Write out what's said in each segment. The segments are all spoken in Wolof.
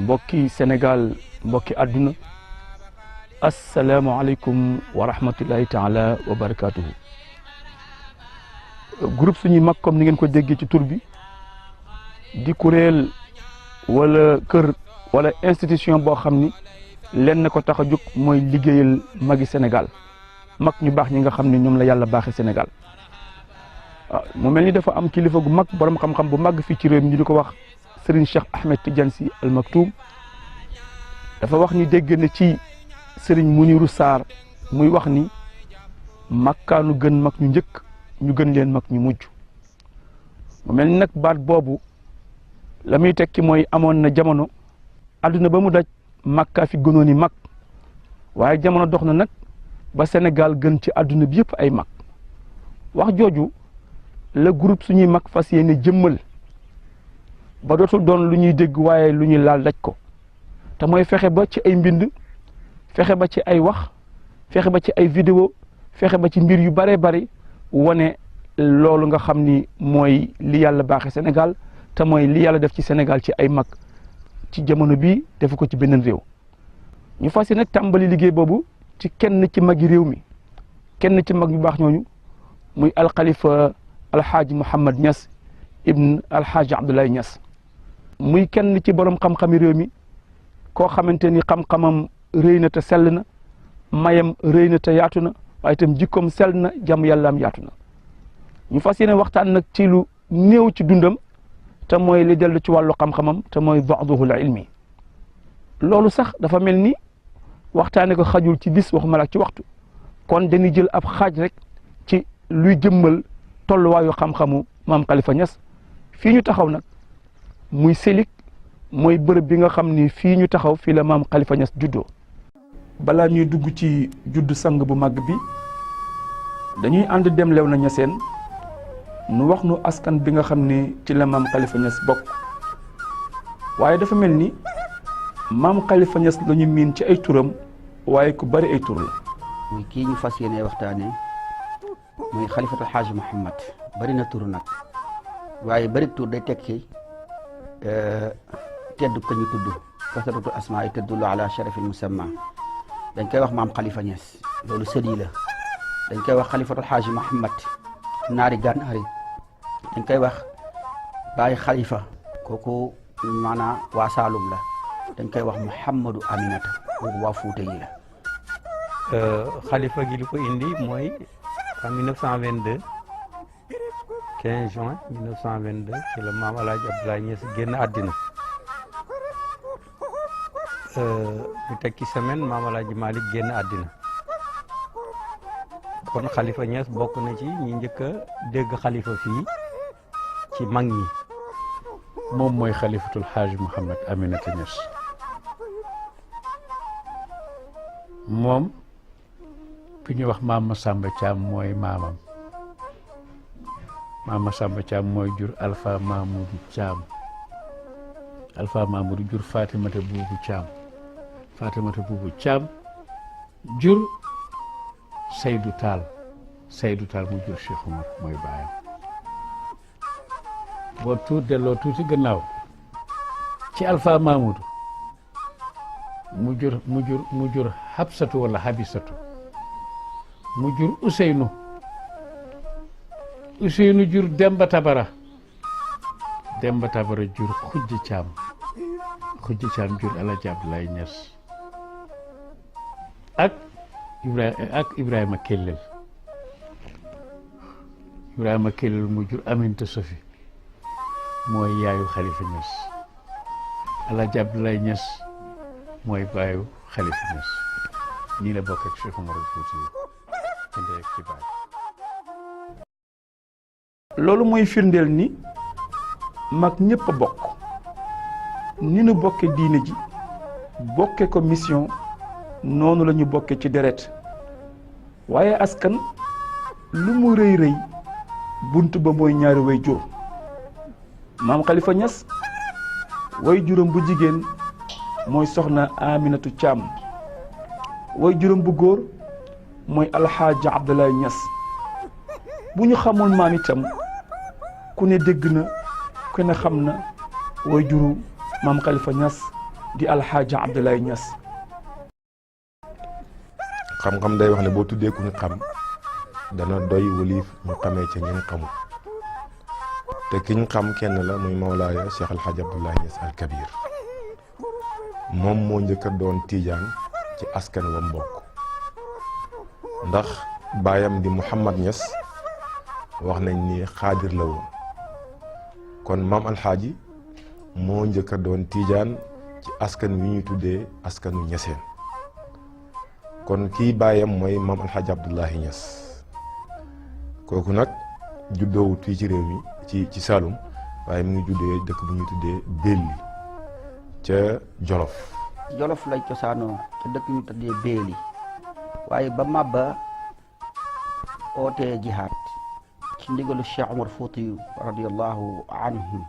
mbokki Sénégal mbokki àdduna asalaamaaleykum wa rahmatullahi taala wa barakatuhu. Groupe suñuy mag comme ni ngeen ko déggee ci tur bi di kuréel wala kër wala institution boo xam ni lenn ko tax a jóg mooy liggéeyal magi Sénégal mag ñu baax ñi nga xam ne ñoom la yàlla baaxee Sénégal. mu mel ni dafa am kilifa gu mag borom xam-xam bu mag fii ci réew mi ñu di ko wax Serigne Cheikh Ahmed Tidiane Sy Al Maktoum dafa wax ni dégg na ci Serigne Mounirou Sarr muy wax ni makkaanu gën mag ñu njëkk ñu gën leen mag ñu mujj. mu mel ni nag baat boobu la muy tekki mooy amoon na jamono àdduna ba mu daj makkaa fi gënoon i mag waaye jamono dox na nag ba Sénégal gën ci àdduna bi yëpp ay mag. wax jooju la groupe suñuy mag fas yéene jëmmal ba dootul doon lu ñuy dégg waaye lu ñuy laal daj ko te mooy fexe ba ci ay mbind fexe ba ci ay wax fexe ba ci ay vidéo fexe ba ci mbir yu bare bari wane loolu nga xam ni mooy li yàlla baaxe Sénégal te mooy li yàlla def ci Sénégal ci ay mag ci jamono bii defu ko ci beneen réew. ñu fas yéene nag tàmbali liggéey boobu ci kenn ci magi réew mi kenn ci mag yu baax ñooñu muy alxalifa alxaaji Mouhamed Niass ibn alxaaji Abdoulaye Niass muy kenn ci borom xam-xami réew mi koo xamante ni xam-xamam rëy na te sell na mayam rëy na te yaatu na waaye itam jikkoom sell na jàmm yàllaam yaatu na. ñu fas yéene waxtaan nag ci lu néew ci dundam te mooy li dellu ci wàllu xam-xamam te mooy ba'duhul ilmi. loolu sax dafa mel ni waxtaane ko xajul ci bis waxuma la ci waxtu kon dañuy jël ab xaaj rek ci luy jëmmal tolluwaayu xam-xamu maam Khalifa Niass. fii ñu taxaw nag muy Sélik mooy bërëb bi nga xam ni fii ñu taxaw fii la maam Khalifa Niass juddoo. balaa ñuy dugg ci juddu sang bu mag bi dañuy ànd dem Léona Niassène nu wax nu askan bi nga xam ne ci la maam Khalifa Niass bokk waaye dafa mel ni maam Khalifa Niass la ñu miin ci ay turam waaye ku bari ay tur la. muy kii ñu fas yéene waxtaane muy xalifatul xaaj Mouhamed bari na tur nag waaye bari tur day tekki tedd ko ñu tudd kasratu asmaa yi tadullu ala sharafil musamma dañ koy wax maam Khalifa Niass loolu sëdi la. dañ koy wax xalifatul xaaj Mouhamed naari gànnaar yi dañ koy wax Baye Khalifa kooku maanaam waa Saalum la dañ koy wax Mouhamadou Aminata kooku waa Fuuta yi la. xalifa gi li ko indi mooy en 1922 15 juin 1922 ci la maam El Hadj Abdoulaye Niass génn àddina ñu teg ci semaine maam El Hadj Malick génn àddina kon Khalifa Niass bokk na ci ñi njëkk a dégg xalifa fii ci mag ñi. moom mooy xalifatul xaaj Mouhamed Aminata Niass moom ku ñuy wax maam Massamba Thiam mooy maamam maam Massamba Thiam mooy jur Alpha Mamoudou Thiam Alpha Mamoudou jur Fatimata Boubou Thiam Fatimata Boubou Thiam jur Seydou Tall mu jur Cheikh Oumar mooy baayam boo delloo tuuti gannaaw ci Alpha Mamoudou mu jur Habsatu wala Habisatu mu jur Ousseynou jur Demba Tabara jur Khoudia Thiam jur El Hadj Abdoulaye Niass ak Ibrahima Kellel mu jur Aminta Sofi mooy yaayu Khalifa Niass El Hadj Abdoulaye Niass mooy baayu Khalifa Niass nii la bokk ak Cheikh Oumar Fouti ci ndey ak ci baay. loolu mooy firndeel ni mag ñëpp a bokk ni nu bokke diine ji bokke ko mission noonu la ñu bokke ci deret waaye askan lu mu rëy rëy bunt ba mooy ñaari way jur. maam Khalifa Niass way juróom bu jigéen mooy soxna Aminatu Thiam way juróom bu góor mooy alxaaji Abdoulaye Niass bu ñu xamul maam itam ku ne dégg na ku ne xam na way juru maam Khalifa Niass di alxaaja Abdoulaye Niass. xam-xam day wax ne boo tuddee ku ñu xam dana doy waliif ñu xamee ca ñun xamul te ki ñu xam kenn la muy Mawlaaya Cheikh El Hadj Abdoulaye Niass Al Kabir moom moo njëkk a doon tiijaan ci askan wa mbokk ndax baayam di Mouhamad Niass wax nañ ni xaadir la woon kon maam alxaaji moo njëkk a doon tiijaan ci askan wi ñuy tuddee askanu ñeseen kon kii baayam mooy maam alxaaji Abdoulaye Niass kooku nag juddoowut fii ci réew mi ci Saloum waaye mu ngi juddee dëkk bu ñuy tuddee Belli ca Jolof. Jolof lay cosaanoo ca dëkk ñu tuddee Belli waaye ba Maba ootee jihaad ci ndigalu Cheikh Omar Foutiyu radiyallahu anhu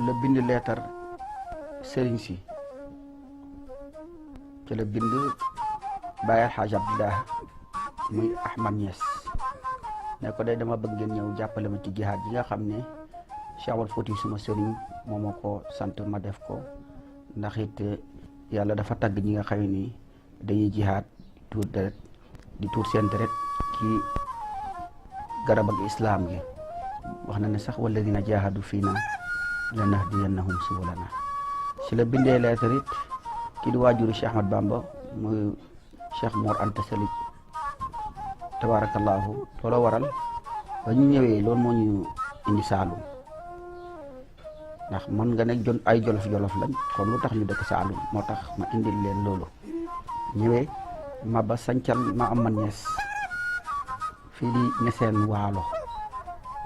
la bind leetar sëriñ si ci la bind Baye Alxaaj Abdoulaye muy Ahmad Niass ne ko day dama bëgg ngeen ñëw jàppale ma ci jihaad yi nga xam ne Cheikh Omar Foutiyu suma sëriñ moo ma ko sant ma def ko ndax it yàlla dafa tagg ñi nga xam ni dañuy jihaad tuur deret di tuur seen deret ci garab ak islam gi wax na ne sax walladina jahadu fiina lanahdiyannahum subulana si la bindee leetar it kii di waajuru Cheikh Ahmad Bamba muy Cheikh Mor Anta Sali tabarakallahu looloo waral ba ñu ñëwee loolu moo ñu indi Saalum ndax mën nga ne ay jolof lañ kon lu tax ñu dëkk Saalum moo tax ma indil leen loolu ñëwee Maba sancal ma Amad Niass fii di Niassène Waalo.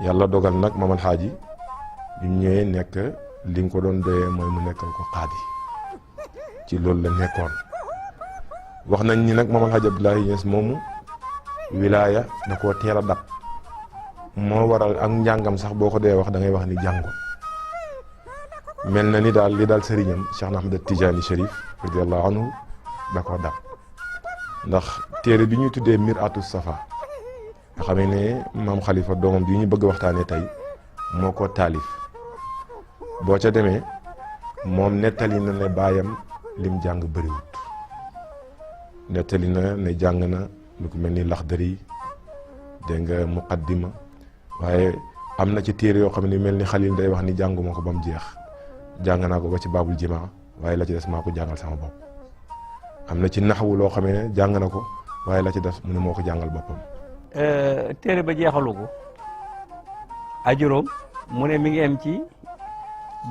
yàlla dogal nag maam alxaaji bi mu ñëwee nekk li nga ko doon doyee mooy mu nekkal ko xaadi ci loolu la nekkoon wax nañ ni nag maam alxaaji Abdoulaye Niass moomu wilaaya da koo teel a dab moo waral ak njàngam sax boo ko dee wax da ngay wax ni jàngoon mel na ni daal li daal sëriñam Cheikh Ahmad Tidiane Chérif radiyallahu anhu da koo dab ndax téere bi ñuy tuddee Mir'atu Safa nga xam ne maam Khalifa doomam bi ñu bëgg waxtaanee tey moo ko taalif boo ca demee moom nettali na ne baayam lim jàng bëriwut nettali na ne jàng na lu ko mel ni Laxdari dégg nga Muqaddima waaye am na ci téere yoo xam ne mel ni Xalil day wax ni jànguma ko ba mu jeex jàng naa ko ba ci baabul jimaa waaye la ci des maa ko jàngal sama bopp am na ci naxwu loo xam ne jàng na ko waaye la ci des mu ne moo ko jàngal boppam. téere ba jeexalu ko ajuróom mu ne mi ngi am ci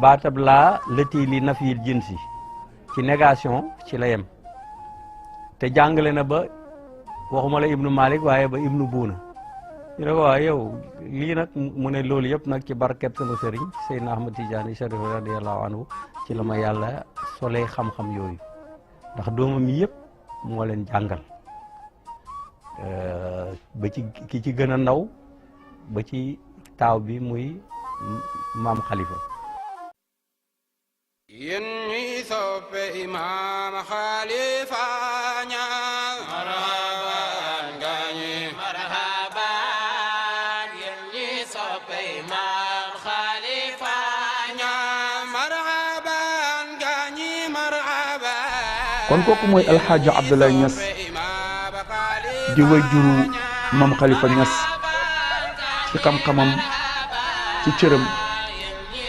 baatab laa lëtii li nafiyil jinsi ci négation ci la yem te jàngale na ba waxuma la ibnu Malik waaye ba ibnu Buuna ñu ne ko waaw yow lii nag mu ne loolu yëpp nag ci barket sama sëriñ Seydina Ahmad Tidiane Chérif radiyallahu anhu ci la ma yàlla solee xam-xam yooyu ndax doomam yi yëpp moo leen jàngal ba ci ki ci gën a ndaw ba ci taaw bi muy maam Khalifa. yéen ñi soppe imaam Khalifa Niass marhaban gaañi marhaban yéen ñi soppe imaam Khalifa Niass marhaban gaañi marhaban. kon kooku mooy alxaaja Abdoulaye Niass di way juru maam Khalifa Niass ci xam-xamam ci cëram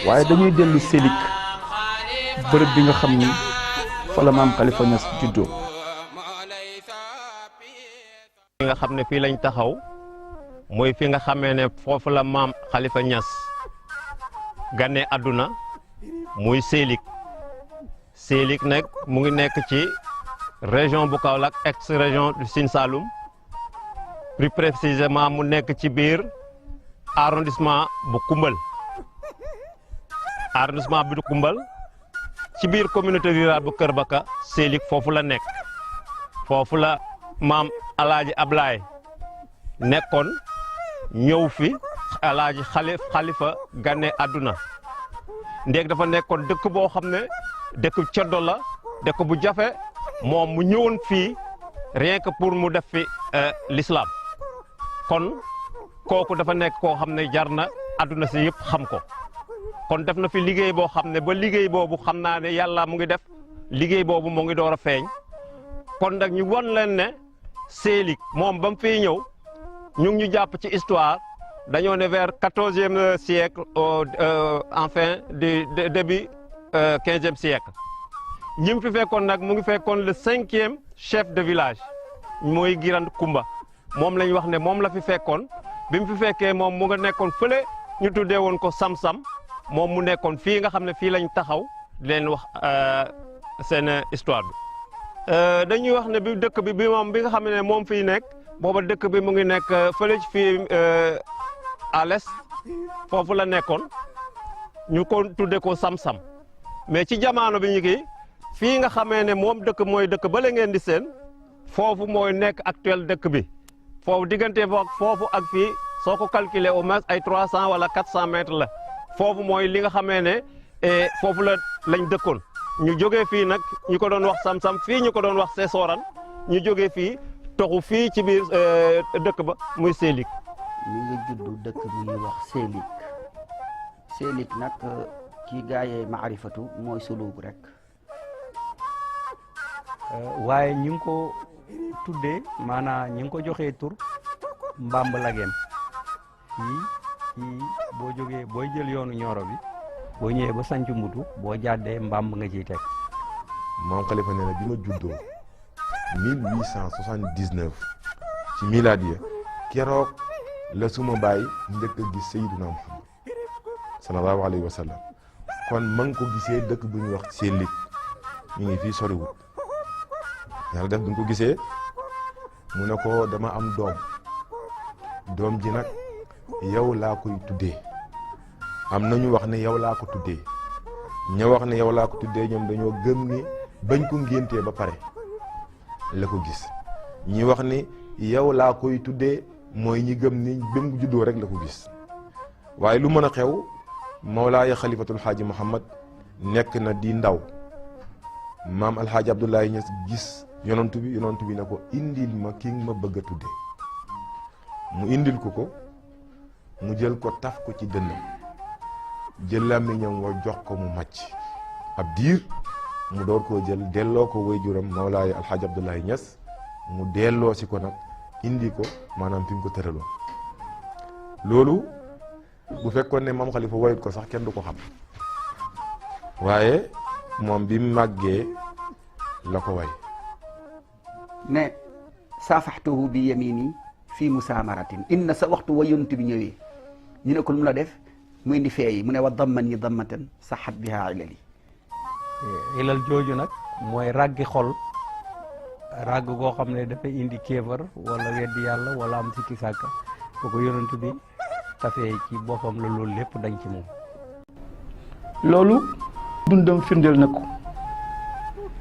waaye dañuy dellu Sélik bërëb bi nga xam ni fa la maam Khalifa Niass juddoo. fi nga xam ne fii lañ taxaw mooy fi nga xamee ne foofu la maam Khalifa Niass gane àdduna muy Sélik Sélik nag mu ngi nekk ci région bu Kaolack ex région du Sine Saloum plus précisément mu nekk ci biir arrondissement bu Koumbal arrondissement bi du Koumbal ci biir communauté rurale bu Kër Baka Sélik foofu la nekk foofu la maam alaaji Ablaye nekkoon ñëw fi alaaji Khalifa gane àdduna ndéeg dafa nekkoon dëkk boo xam ne dëkk ceddo la dëkk bu jafe moom mu ñëwoon fii rien que pour mu def fi l'islam kon kooku dafa nekk koo xam ne jar na àdduna si yëpp xam ko kon def na fi liggéey boo xam ne ba liggéey boobu xam naa ne yàlla mu ngi def liggéey boobu mu ngi door a feeñ kon nag ñu won leen ne Sélig moom ba mu fiy ñëw ñu ngi ñu jàpp ci histoire dañoo ne vers 14e siècle enfin du début 15e siècle ñi mu fi fekkoon nag mu ngi fekkoon le 5e chef de village mooy Giran Kumba moom lañ wax ne moom la fi fekkoon bi mu fi fekkee moom mu nga nekkoon fële ñu tuddee woon ko Sam-Sam moom mu nekkoon fii nga xam ne fii lañ taxaw di leen wax seen histoire bi. dañuy wax ne bi dëkk bi moom bi nga xam ne moom fii nekk booba dëkk bi mu ngi nekk fële ci fii à l'est foofu la nekkoon ñu ko tuddee ko Sam-Sam mais ci jamono bi ñu ngi fii nga xamee ne moom dëkk mooy dëkk ba la ngeen di seen foofu mooy nekk actuel dëkk bi foofu diggante foofu ak fii soo ko calculer au moins ay 300 wala 400 mètres la foofu mooy li nga xamee ne foofu lañ dëkkoon ñu jógee fii nag ñu ko doon wax Sam-Sam fii ñu ko doon wax Seesoran ñu jógee fii toxu fii ci biir dëkk ba muy Sélig. mi ngi juddu dëkk bu ñuy wax Sélig Sélig nag ci gaayee maarifatu mooy suluk rek. waaye ñi ngi ko tuddee maanaam ñi ngi ko joxee tur Mbamb Lagem fii boo jógee booy jël yoonu Nioro bi boo ñëwee ba Sancu Mbutu boo jàddee Mbamb nga ciy teg. maam Khalifa nee na bi ma juddoo 1879 ci miladiya keroog la suma baay njëkk a gis Seydina Muhammad sallallahu alayhi wa sallam kon ma ngi ko gisee dëkk bu ñuy wax Sélig ñu ngi fii soriwut yàlla def bu ñu ko gisee mu ne ko dama am doom ji nag yow laa koy tuddee am na ñu wax ne yow laa ko tuddee ña wax ne yow laa ko tuddee ñoom dañoo gëm ni bañ ko ngéntee ba pare la ko gis ñi wax ni yow laa koy tuddee mooy ñi gëm ni ba mu juddoo rek la ko gis waaye lu mën a xew Mawlaaya Xalifatul Xaaji Muhammad nekk na di ndaw maam Alxaaji Abdoulaye Niass gis yonantu bi ne ko indil ma ki ma bëgg a tuddee mu indil ko mu jël ko taf ko ci dënnam jël làmmiñam wa jox ko mu màcc ab diir mu door koo jël delloo ko waajuram Mawlaaya Alxaaji Abdoulaye Niass mu delloo si ko nag indi ko maanaam fi mu ko tëraloon loolu bu fekkoon ne maam Khalifa woyut ko sax kenn du ko xam waaye moom bi màggee la ko way ne saafaxtuhu bi yamini fii musaamaratin inna sa waxtu wa yonent bi ñëwee ñu ne ko lu mu la def mu indi feeyi mu ne wa dammani dammatan saxat biha ilali ilal jooju nag mooy raggi xol ragg goo xam ne dafay indi kéefar wala weddi yàlla wala am sikki sàkka boo ko yonent bi tafee ci boppam la loolu lépp dañ ci moom. loolu dundam firndeel na ko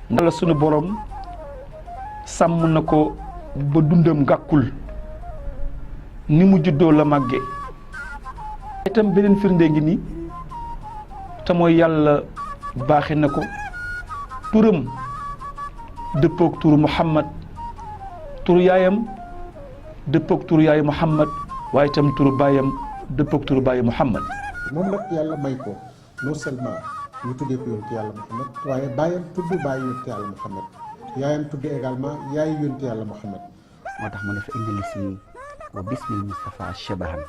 la sunu borom sàmm na ko ba dundam gàkkul ni mu juddoo la màggee itam beneen firnde ngi nii te mooy yàlla baaxe na ko turam dëppook turu Muhammad turu yaayam dëppook turu yaayu Muhammad waaye itam turu baayam dëppook turu baayu Muhammad moom nag yàlla may ko non seulement ñu tuddee ko yonent yàlla Muhammad waaye baayam tudd baayu yonent yàlla Muhammad yaayam tudd également yaayu yonent yàlla Muhammad moo tax mu ne fa inna lismi wa bismil Mustafa shabahan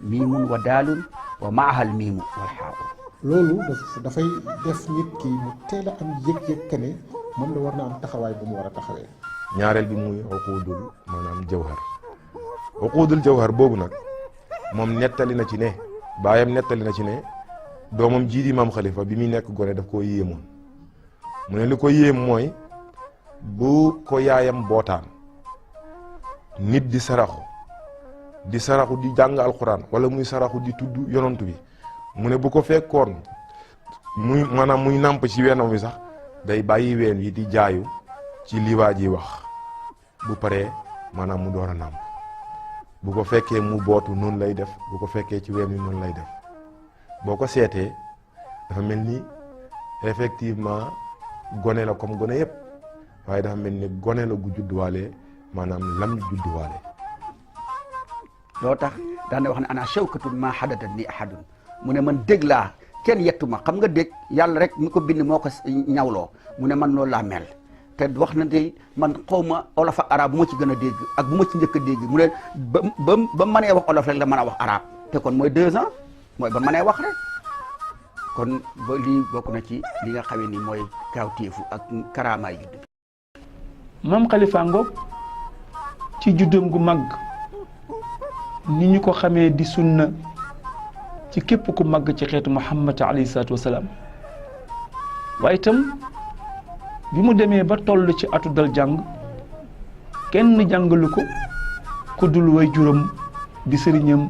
miimun wa daalun wa maahal miimu wal xaaw loolu dafay def nit ki mu teel a am yëg-yëg que ne moom la war na am taxawaay bu mu war a taxawee. ñaareel bi muy uquudul maanaam jawhar uquudul jawhar boobu nag moom nettali na ci ne baayam nettali na ci ne doomam jii di maam Khalifa bi muy nekk gone daf koo yéemoon mu ne li ko yéem mooy bu ko yaayam bootaan nit di saraxu di jàng alquran wala muy saraxu di tudd yonantu bi mu ne bu ko fekkoon muy maanaam muy nàmp ci weenam wi sax day bàyyi ween yi di jaayu ci li waa ji wax bu paree maanaam mu door a nàmp bu ko fekkee mu bootu noonu lay def bu ko fekkee ci ween wi noonu lay def boo ko seetee dafa mel ni effectivement gone la comme gone yëpp waaye dafa mel ni gone la gu judduwaale maanaam lam judduwaale. loo tax daan na wax ne ana shawkatun ma hadadat ni ahadun mu ne man dégg laa kenn yettuma xam nga dégg yàlla rek mi ko bind moo ko ñawloo mu ne man loolu laa mel te wax na tey man xaw ma olof ak arab bu ma ci gën a dégg ak bu ma ci njëkk a dégg mu ne ba mënee wax olof rek la mën a wax arab te kon mooy 2 ans mooy ba mënee wax rek kon ba lii bokk na ci li nga xamee ni mooy kawtéefu ak karaamaay judd bi. moom Khalifa Ngom ci juddam gu mag ni ñu ko xamee di sunna ci képp ku mag ci xeetu Muhammad alayhi salaatu wasalaam waaye itam bi mu demee ba toll ci atu dal jàng kenn jàngalu ko ku dul way juram di sëriñam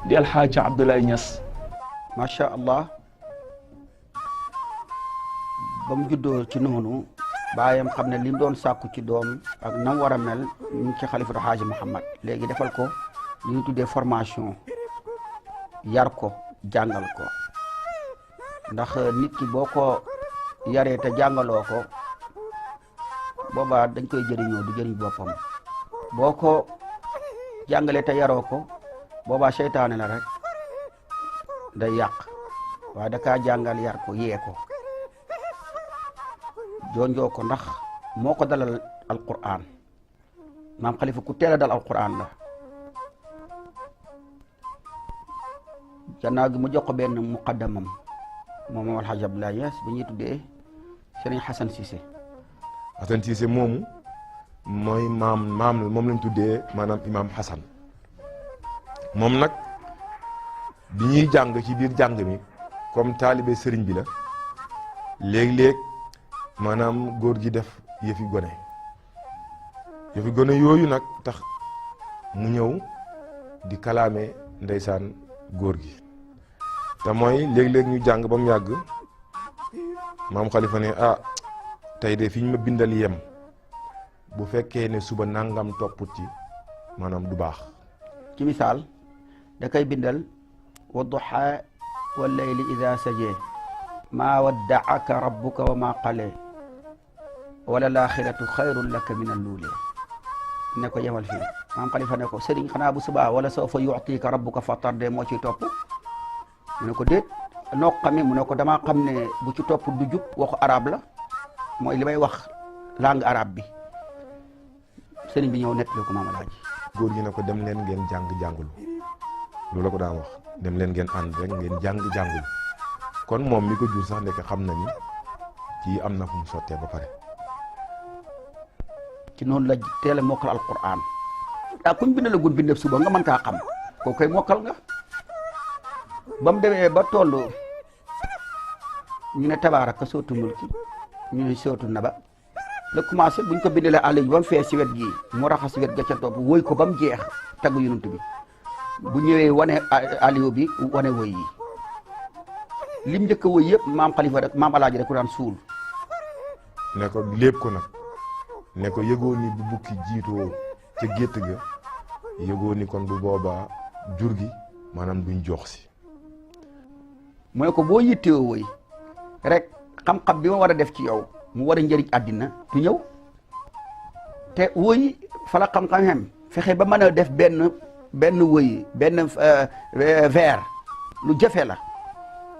di alxaaji Abdoulaye Niass. macha allah ba mu juddoo ci noonu baayam xam ne li mu doon sàkku ci doom ak nam war a mel ñu ngi ci xalifatu Haaji Muhammad léegi defal ko li ñu tuddee formation yar ko jàngal ko ndax nit ki boo ko yaree te jàngaloo ko boobaa dañ koy jëriñoo du jëriñ boppam boo ko jàngalee te yaroo ko boobaa seytaane la rek day yàq waaye da kaa jàngal yar ko yee ko jonjoo ko ndax moo ko dalal alquran maam Khalifa ku teel a dal alquran la gannaaw gi mu jox ko benn muqaddamam moom Alhaji Abdoulaye Niass bi ñuy tuddee Serigne Hassan Cissé. Hassan Cissé moomu mooy maam moom lañ tuddee maanaam imam Hassan moom nag bi ñuy jàng ci biir jàng mi comme taalibe sëriñ bi la léeg-léeg maanaam góor gi def yëfi gone yooyu nag tax mu ñëw di kalaame ndeysaan góor gi te mooy léeg-léeg ñu jàng ba mu yàgg maam Khalifa ne tey de fi ñu ma bindal yem bu fekkee ne suba nangam topput ci maanaam du baax. ci misaal da koy bindal wa duha wal layli ida sajee maa waddaaka rabbuka wa maa qalee wala laaxiratu xayrun laka min alluulee ne ko yemal fii maam Khalifa ne ko sëriñ xanaa bu subaa wala sawfa yu'tika rabbuka fatarde moo ciy topp mu ne ko déet noo xamee mu ne ko damaa xam ne bu ci topp du jub waxu arab la mooy li may wax langue arabe bi sëriñ bi ñëw nettali ko maam Alaaji góor gi ne ko dem leen ngeen jàngulu loolu la ko daan wax dem leen ngeen ànd rek ngeen jàngulu kon moom mi ko jur sax nekk xam na ni kii am na fu mu sottee ba pare. ci noonu la teel a mokkal alquran kuñ bind la gun bindeb suba nga mën kaa xam koo koy mokkal nga ba mu demee ba toll ñu ne tabaaraka sootu mulki ñu ne sootu naba la commencé buñ ko bindalee àll yi ba mu fees si wet gi mu raxas wet ga ca topp woy ko ba mu jeex tagg yonent bi bu ñëwee wane aliyo bi wane woy yi lim njëkk a woy yëpp maam Khalifa rek maam Alaaji rek ku daan suul ne ko lépp ko nag ne ko yëgoo ni bu bukki jiitoo ca gétt ga yëgoo ni kon bu boobaa jur gi maanaam duñ jox si mu ne ko boo yittewoo woy rek xam-xam bi ma war a def ci yow mu war a njëriñ àddina du ñëw te woy fa la xam-xam xem fexe ba mën a def benn woy benn vers lu jafe la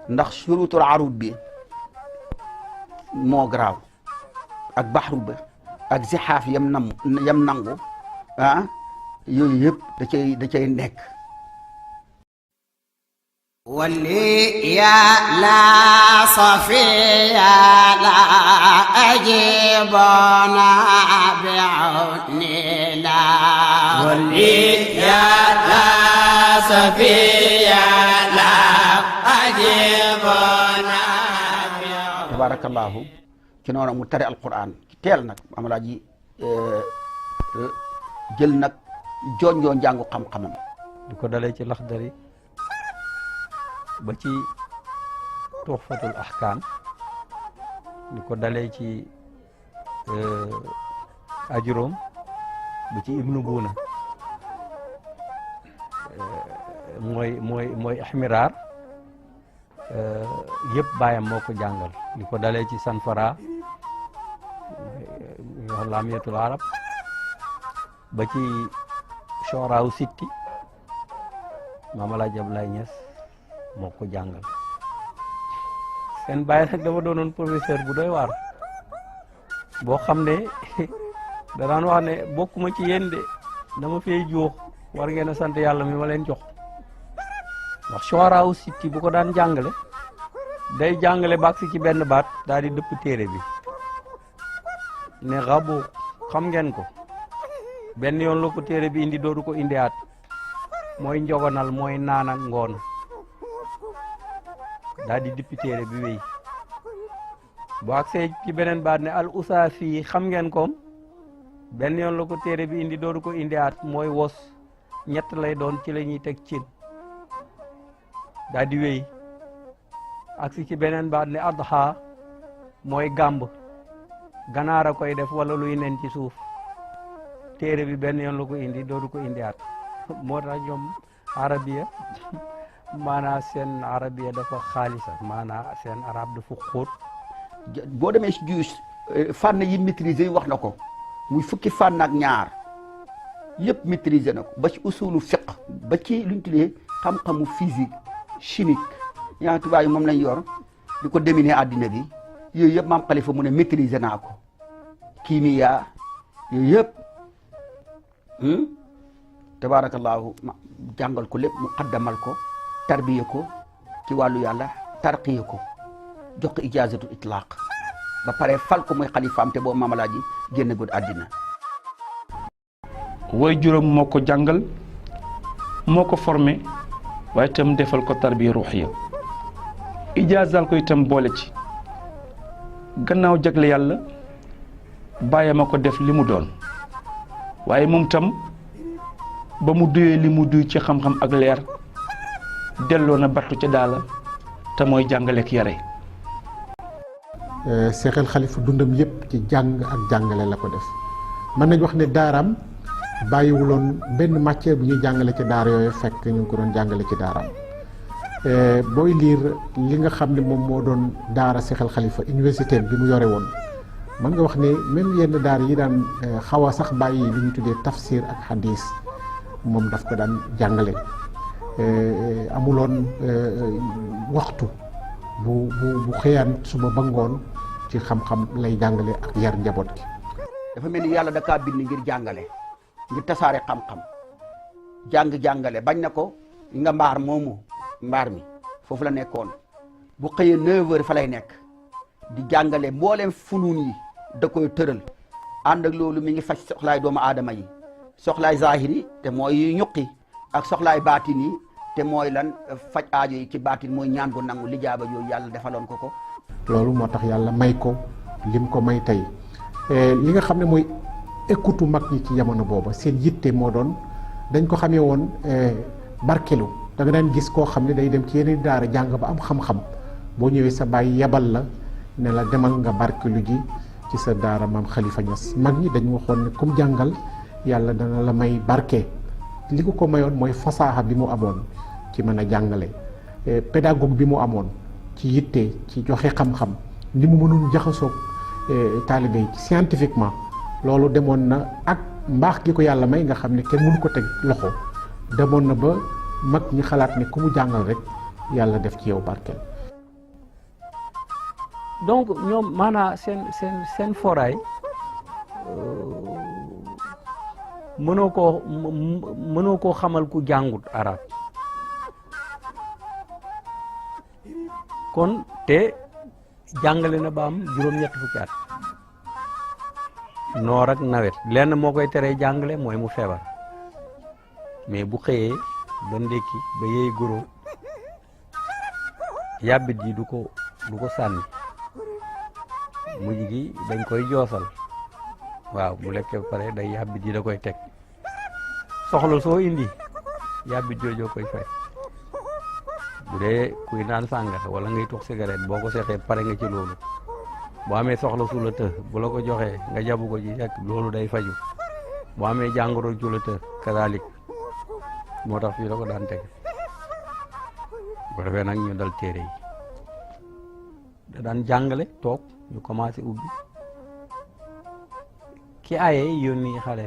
ndax surutul arud bi moo garaaw ak baxru ba ak zixaaf yam nangu yooyu yëpp da cay nekk ولي يا لا صفيا لا أجيبنا بعوني لا ولي يا لا صفيا لا أجيبنا بعوني tabarakallahu ci noonu mu tari alquran ci teel nag am laa ji jël nag jonjoo njàngu xam-xamam di ko dalee ci laxdari ba ci tuxfatul ahkam di ko dalee ci ajuróom ba ci ibnu buuna mooy ihmiraar yëpp baayam moo ko jàngal di ko dalee ci sanfara wax laamiyatul arab ba ci shoraaw sitti maam Alaaji Abdoulaye Niass moo ko jàngal seen baay nag dafa doonoon professeur bu doy waar boo xam ne da daan wax ne bokkuma ci yéen de dama fay juux war ngeen a sant yàlla mi ma leen jox ndax Shu'ara Sitti bu ko daan jàngale day jàngale baag si ci benn baat daal di dëpp téere bi ne xabu xam ngeen ko benn yoon la ko téere bi indi doodu ko indi at mooy njogonal mooy naan ak ngoon daal di dëpp téere bi wéy bu agsee ci beneen baat ne al usaafi xam ngeen ko benn yoon la ko téere bi indi doodu ko indi at mooy wos ñett lay doon ci la ñuy teg cin daal di wéy agsi ci beneen baat ne adha mooy gàmb ganaar a koy def wala luy nen ci suuf téere bi benn yoon la ko indi doodu ko indi at moo tax ñoom arabiya maanaa seen arabiya dafa xaalisa maanaa seen arab dafa xóot. boo demee si juus fànn yi maîtriser wax na ko muy fukki fànn ak ñaar yëpp maîtriser na ko ba ci usulu fiqh ba ci luñ tuddee xam-xamu physique chimique yaa tubaab yi moom lañ yor di ko dominer àddina bi yooyu yëpp maam Khalifa mu ne maîtriser naa ko kimiya yooyu yëpp tabaarakallaahu jàngal ko lépp mu xaddamal ko tarbiya ko ci wàllu yàlla tarqiya ko jox ko ijaazatu itlaq ba pare fal ko muy xalifaam te boo Maam Alaaji génn gud àddina. way juróom moo ko jàngal moo ko formé waaye itam defal ko tarbiya ruuxiya ijaazal ko itam boole ci gannaaw jagle yàlla bàyyi ma ko def li mu doon waaye moom tam ba mu duyee li mu duy ci xam-xam ak leer delloo na battu ca daala te mooy jàngaleek yare. Cheikh El Khalifa dundam yëpp ci jàng ak jàngale la ko def mën nañ wax ne daaraam bàyyiwuloon benn matière bu ñuy jàngale ci daara yooyu fekk ñu ngi ko doon jàngale ci daaraam booy liir li nga xam ne moom moo doon daara Cheikh El Khalifa université bi mu yore woon mën nga wax ne même yenn daara yi daan xaw a sax bàyyi li ñu tuddee tafsir ak hadis moom daf ko daan jàngale amuloon waxtu bu xëyaan suba ba ngoon ci xam-xam lay jàngale ak yar njaboot gi. dafa mel ni yàlla da kaa bind ngir jàngale ngir tasaare xam-xam jàngale bañ na ko nga mbaar moomu mbaar mi foofu la nekkoon bu xëyee 9h fa lay nekk di jàngale mboolem funuun yi da koy tëral ànd ak loolu mi ngi faj soxlaay doomu aadama yi soxlaay zahiri te mooy ñuqi ak soxlaay baatin yi te mooy lan faj aajo yi ci baatin mooy ñaan gu nangu lijaaba yooyu yàlla defaloon ko ko. loolu moo tax yàlla may ko lim ko may tey li nga xam ne mooy écoute mag ñi ci jamono booba seen yitte moo doon dañ ko xamee woon barkelu da nga daan gis koo xam ne day dem ci yeneen daara jàng ba am xam-xam boo ñëwee sa baay yebal la ne la demal nga barkelu ji ci sa daara maam Khalifa Niass mag ñi dañu waxoon ne comme jàngal yàlla dana la may barke li ko mayoon mooy fasaaxa bi mu amoon ci mën a jàngale pédagogue bi mu amoon ci yitte ci joxe xam-xam ni mu mënoon jaxasoog taalibe yi scientifiquement loolu demoon na ak mbaax gi ko yàlla may nga xam ne kenn mënu ko teg loxo demoon na ba mag ñi xalaat ne ku mu jàngal rek yàlla def ci yow barkeel. donc ñoom maanaa seen foraay mënoo koo xamal ku jàngut arab kon te jàngale na ba am juróom-ñetti fukki at noor ak nawet lenn moo koy teree jàngale mooy mu feebar mais bu xëyee ba ndékki ba yeey goro yàbbit ji du ko sànni mujj gi dañ koy joosal waaw bu lekkee ba pare day yàbbit ji da koy teg soxla soo indi yàbbit joojoo koy fay bu dee kuy naan sàngara wala ngay tux cigarette boo ko seexee pare nga ci loolu boo amee soxla su la të bu la ko joxee nga jabu ko ci yàq loolu day faju boo amee jàngoro ju la të kazalik moo tax fii la ko daan teg bu defee nag ñu dal téere yi da daan jàngale toog ñu commencé ubbi ki aye yónni xale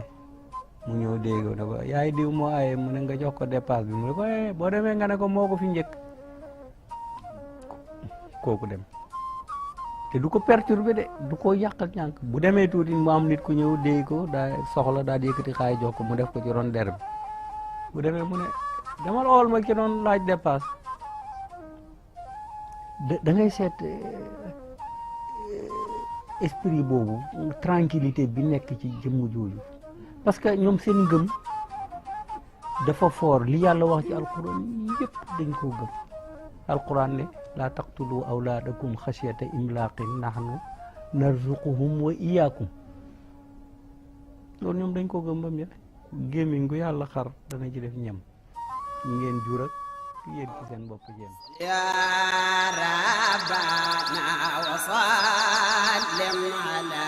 mu ñëw déggoo ne ko yaay diw moo aye mu ne nga jox ko dépasse bi mu ne ko boo demee nga ne ko moo ko fi njëkk kooku dem te du ko perturber de du ko yàqal ñànk bu demee tuuti mu am nit ku ñëw déy ko daa soxla daa di yëkkati xaay jox ko mu def ko ci ron der bi bu demee mu ne demal ool ma ki doon laaj dépasse da ngay seet esprit boobu tranquillité bi nekk ci jëmm jooju parce que ñoom seen ngëm dafa fort li yàlla wax ci alquran yëpp dañ koo gëm alquran ne laa taqtulu awlaadakum xasiyata imlaaqin nahnu narzuquhum wa iyaakum loolu ñoom dañ koo gëm bam yëpp gémmiñ gu yàlla xar dana ci def ñam ñi ngeen jur ak yéen ci seen bopp jéem ya rabbana wa sallim ala